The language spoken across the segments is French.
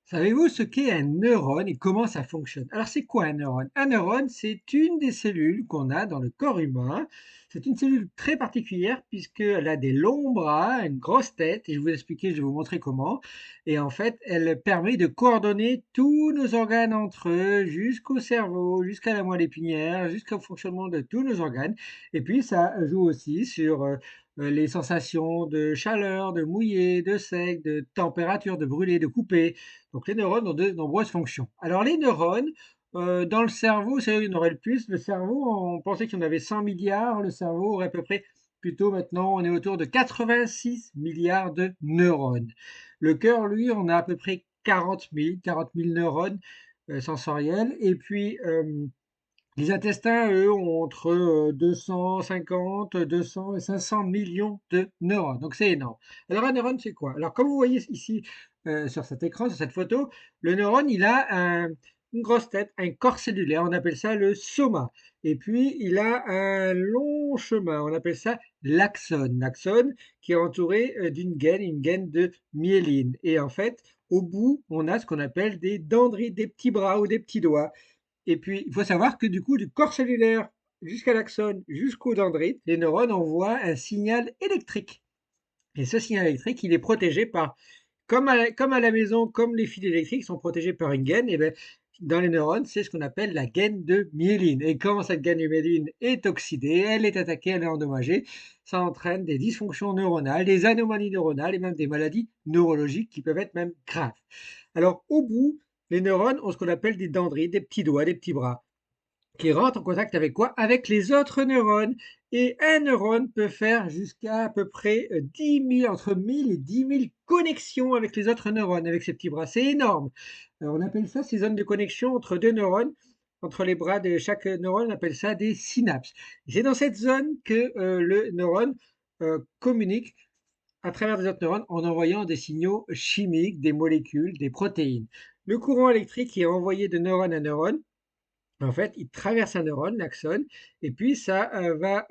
Savez-vous ce qu'est un neurone et comment ça fonctionne? Alors, c'est quoi un neurone? Un neurone, c'est une des cellules qu'on a dans le corps humain. C'est une cellule très particulière puisqu'elle a des longs bras, une grosse tête, et je vais vous expliquer, je vais vous montrer comment. Et en fait, elle permet de coordonner tous nos organes entre eux, jusqu'au cerveau, jusqu'à la moelle épinière, jusqu'au fonctionnement de tous nos organes. Et puis, ça joue aussi sur les sensations de chaleur, de mouillé, de sec, de température, de brûler, de couper. Donc les neurones ont de nombreuses fonctions. Alors les neurones, dans le cerveau, c'est vrai, il y en aurait le plus. Le cerveau, on pensait qu'il y en avait 100 milliards. Le cerveau aurait à peu près, plutôt maintenant, on est autour de 86 milliards de neurones. Le cœur, lui, on a à peu près 40 000 neurones sensoriels. Et puis, les intestins, eux, ont entre 250, 200 et 500 millions de neurones. Donc c'est énorme. Alors un neurone, c'est quoi? Alors comme vous voyez ici sur cet écran, sur cette photo, le neurone, il a une grosse tête, un corps cellulaire, on appelle ça le soma. Et puis il a un long chemin, on appelle ça l'axone. L'axone qui est entouré d'une gaine, une gaine de myéline. Et en fait, au bout, on a ce qu'on appelle des dendrites, des petits bras ou des petits doigts. Et puis, il faut savoir que du coup, du corps cellulaire jusqu'à l'axone, jusqu'aux dendrites, les neurones envoient un signal électrique. Et ce signal électrique, il est protégé par, comme à la maison, comme les fils électriques sont protégés par une gaine, et bien, dans les neurones, c'est ce qu'on appelle la gaine de myéline. Et quand cette gaine de myéline est oxydée, elle est attaquée, elle est endommagée, ça entraîne des dysfonctions neuronales, des anomalies neuronales et même des maladies neurologiques qui peuvent être même graves. Alors, au bout, les neurones ont ce qu'on appelle des dendrites, des petits doigts, des petits bras qui rentrent en contact avec quoi? Avec les autres neurones. Et un neurone peut faire jusqu'à à peu près 10 000, entre 1000 et 10 000 connexions avec les autres neurones, avec ces petits bras. C'est énorme. On appelle ça ces zones de connexion entre deux neurones, entre les bras de chaque neurone, on appelle ça des synapses. C'est dans cette zone que le neurone communique à travers des autres neurones en envoyant des signaux chimiques, des molécules, des protéines. Le courant électrique est envoyé de neurone à neurone. En fait, il traverse un neurone, l'axone, et puis ça va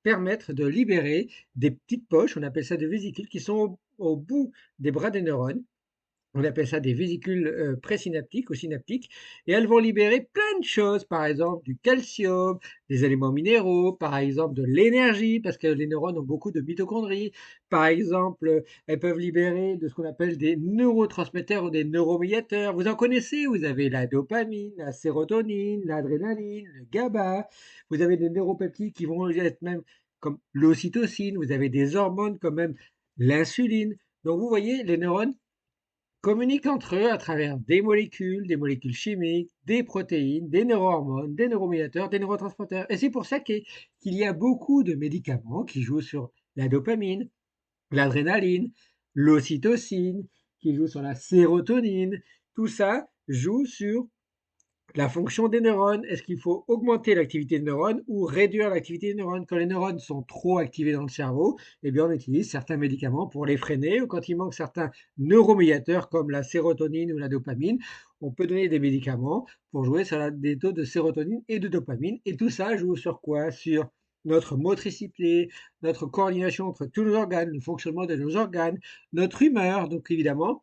permettre de libérer des petites poches, on appelle ça des vésicules, qui sont au bout des bras des neurones. On appelle ça des vésicules présynaptiques ou synaptiques, et elles vont libérer plein de choses, par exemple du calcium, des éléments minéraux, par exemple de l'énergie, parce que les neurones ont beaucoup de mitochondries. Par exemple, elles peuvent libérer de ce qu'on appelle des neurotransmetteurs ou des neuromédiateurs. Vous en connaissez, vous avez la dopamine, la sérotonine, l'adrénaline, le GABA. Vous avez des neuropeptides qui vont être même comme l'ocytocine. Vous avez des hormones comme même l'insuline. Donc vous voyez, les neurones communiquent entre eux à travers des molécules chimiques, des protéines, des neurohormones, des neuromédiateurs, des neurotransmetteurs. Et c'est pour ça qu'il y a beaucoup de médicaments qui jouent sur la dopamine, l'adrénaline, l'ocytocine, qui jouent sur la sérotonine. Tout ça joue sur la fonction des neurones. Est-ce qu'il faut augmenter l'activité des neurones ou réduire l'activité des neurones? Quand les neurones sont trop activés dans le cerveau, eh bien on utilise certains médicaments pour les freiner, ou quand il manque certains neuromédiateurs comme la sérotonine ou la dopamine, on peut donner des médicaments pour jouer sur des taux de sérotonine et de dopamine. Et tout ça joue sur quoi? Sur notre motricité, notre coordination entre tous nos organes, le fonctionnement de nos organes, notre humeur. Donc évidemment,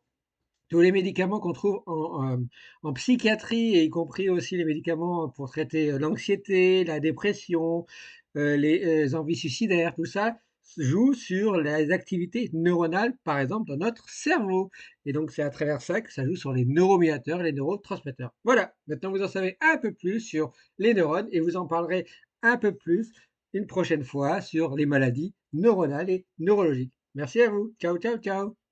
tous les médicaments qu'on trouve en psychiatrie, et y compris aussi les médicaments pour traiter l'anxiété, la dépression, les envies suicidaires, tout ça joue sur les activités neuronales, par exemple, dans notre cerveau. Et donc, c'est à travers ça que ça joue sur les neuromédiateurs, les neurotransmetteurs. Voilà, maintenant vous en savez un peu plus sur les neurones, et vous en parlerez un peu plus une prochaine fois sur les maladies neuronales et neurologiques. Merci à vous. Ciao, ciao, ciao.